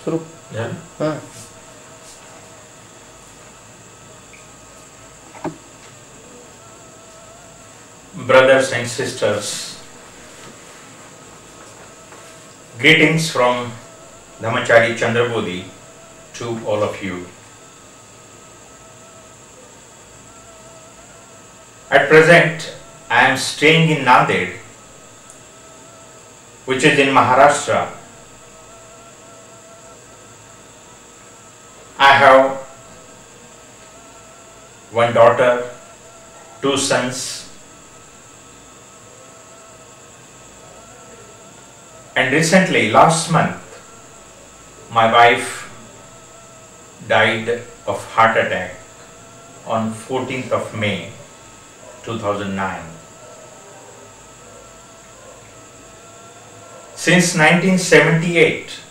शुरू। हाँ Brothers and sisters, greetings from Dhammachari Chandrabodhi to all of you. At present, I am staying in Nanded, which is in Maharashtra. I have one daughter, two sons, and recently, last month, my wife died of heart attack on 14th of May 2009. Since 1978,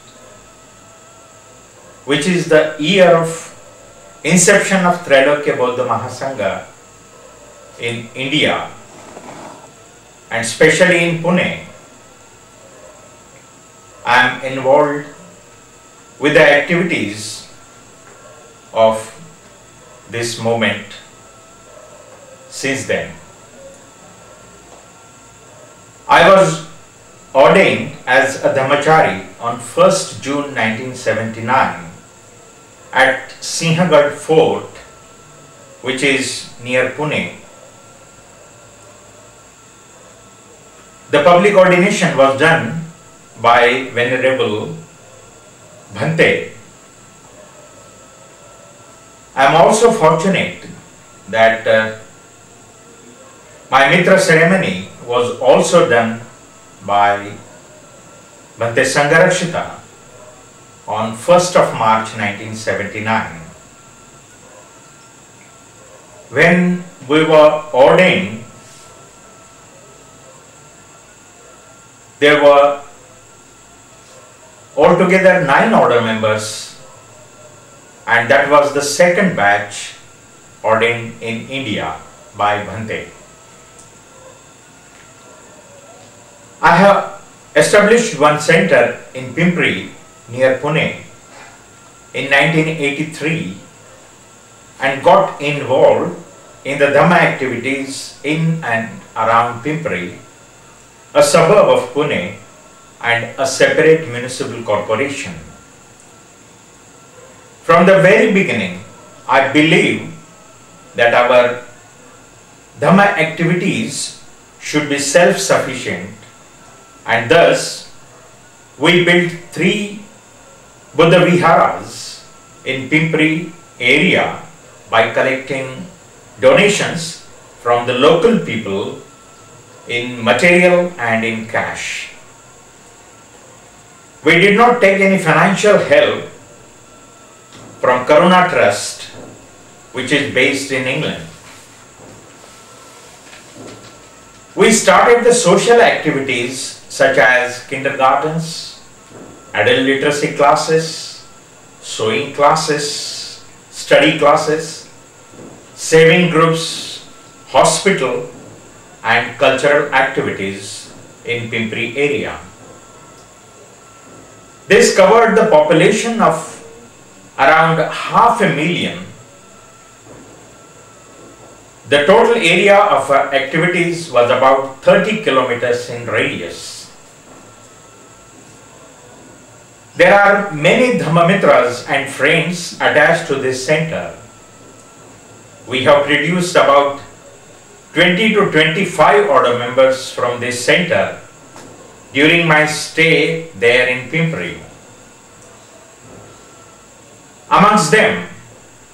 which is the year of inception of Trailokya Bauddha Mahasangha in India and especially in Pune, I am involved with the activities of this movement since then. I was ordained as a Dhammachari on 1st June 1979 at Sinhagad Fort, which is near Pune. The public ordination was done by Venerable Bhante. I am also fortunate that my Mitra ceremony was also done by Bhante Sangharakshita on 1st of March 1979. When we were ordained, there were altogether 9 order members, and that was the second batch ordained in India by Bhante. I have established one center in Pimpri near Pune in 1983 and got involved in the Dhamma activities in and around Pimpri, a suburb of Pune and a separate municipal corporation. From the very beginning, I believe that our Dhamma activities should be self-sufficient, and thus we built 3 Buddha Viharas in Pimpri area by collecting donations from the local people in material and in cash. We did not take any financial help from Karuna Trust, which is based in England. We started the social activities such as kindergartens, adult literacy classes, sewing classes, study classes, saving groups, hospital and cultural activities in Pimpri area. This covered the population of around 500,000. The total area of our activities was about 30 kilometers in radius. There are many Dhammamitras and friends attached to this center. We have produced about 20 to 25 order members from this center during my stay there in Pimpri. Amongst them,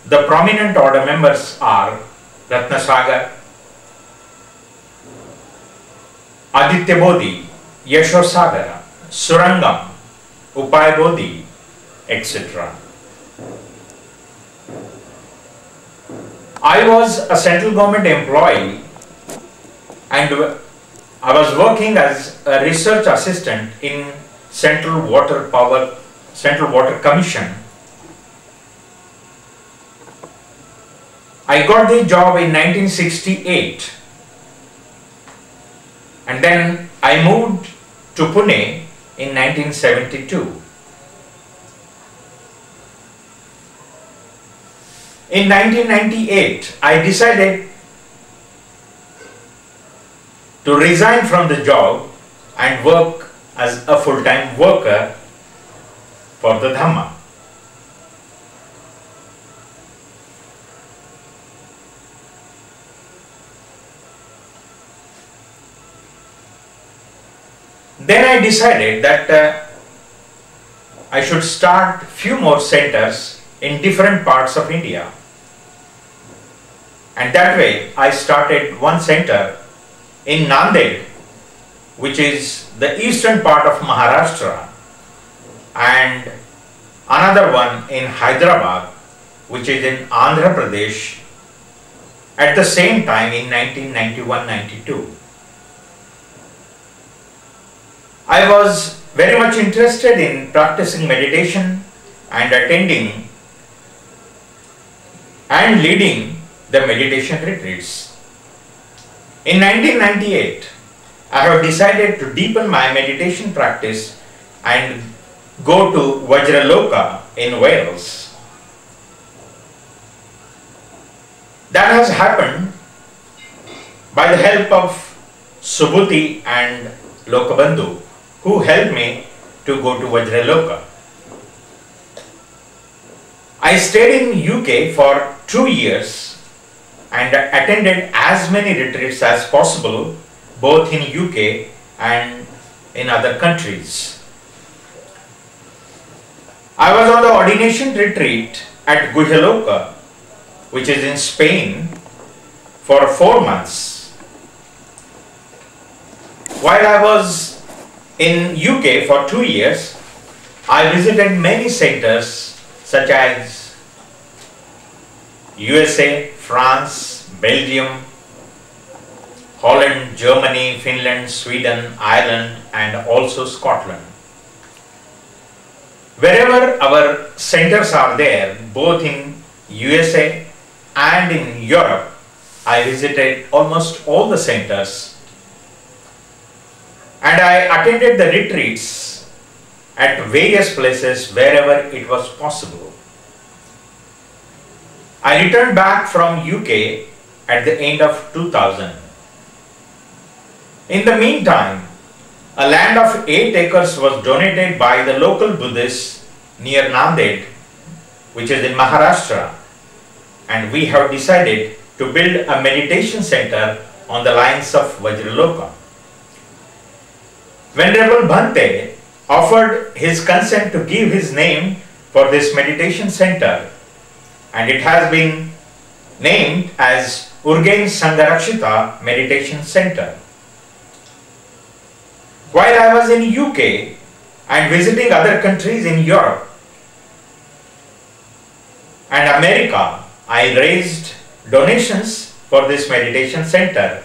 the prominent order members are Ratnasagar, Aditya Bodhi, Yashosagara, Surangam, Upay Bodhi, etc. I was a central government employee and I was working as a research assistant in Central Water Commission. I got the job in 1968 and then I moved to Pune in 1972. In 1998, I decided to resign from the job and work as a full-time worker for the Dhamma. Then I decided that I should start few more centers in different parts of India. And that way I started one center in Nanded, which is the eastern part of Maharashtra, and another one in Hyderabad, which is in Andhra Pradesh, at the same time in 1991-92. I was very much interested in practicing meditation and attending and leading the meditation retreats. In 1998, I have decided to deepen my meditation practice and go to Vajraloka in Wales. That has happened by the help of Subhuti and Lokabandhu, who helped me to go to Vajraloka. I stayed in UK for 2 years and attended as many retreats as possible, both in UK and in other countries. I was on the ordination retreat at Guhyaloka, which is in Spain, for 4 months. While I was in UK for 2 years, I visited many centers such as USA, France, Belgium, Holland, Germany, Finland, Sweden, Ireland, and also Scotland. Wherever our centers are there, both in USA and in Europe, I visited almost all the centers, and I attended the retreats at various places wherever it was possible. I returned back from UK at the end of 2000. In the meantime, a land of 8 acres was donated by the local Buddhists near Nanded, which is in Maharashtra, and we have decided to build a meditation center on the lines of Vajraloka. Venerable Bhante offered his consent to give his name for this meditation center, and it has been named as Urgain Sangharakshita Meditation Center. While I was in UK and visiting other countries in Europe and America, I raised donations for this meditation center,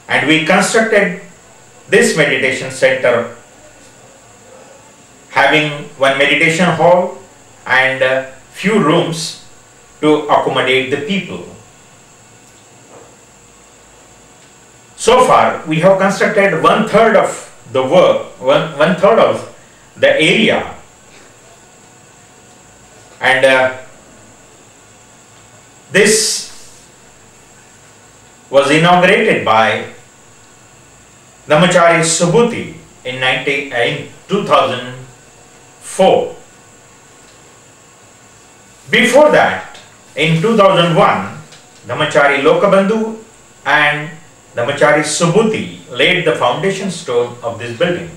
and we constructed this meditation center having one meditation hall and a few rooms to accommodate the people. So far, we have constructed 1/3 of the work, one third of the area, and this was inaugurated by Dhamachari Subhuti in 2004. Before that, in 2001, Dhamachari Lokabandhu and Dhamachari Subhuti laid the foundation stone of this building.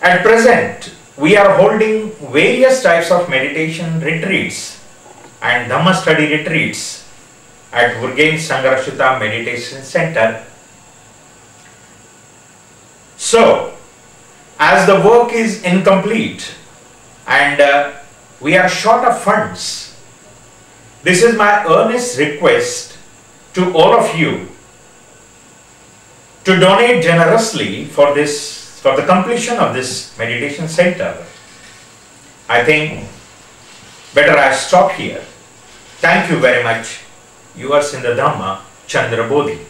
At present, we are holding various types of meditation retreats and Dhamma study retreats at Urgain Sangharakshita Meditation Center. So, as the work is incomplete and we are short of funds, this is my earnest request to all of you to donate generously for the completion of this meditation center. I think better I stop here. Thank you very much. Yours in the Dhamma, Chandra Bodhi.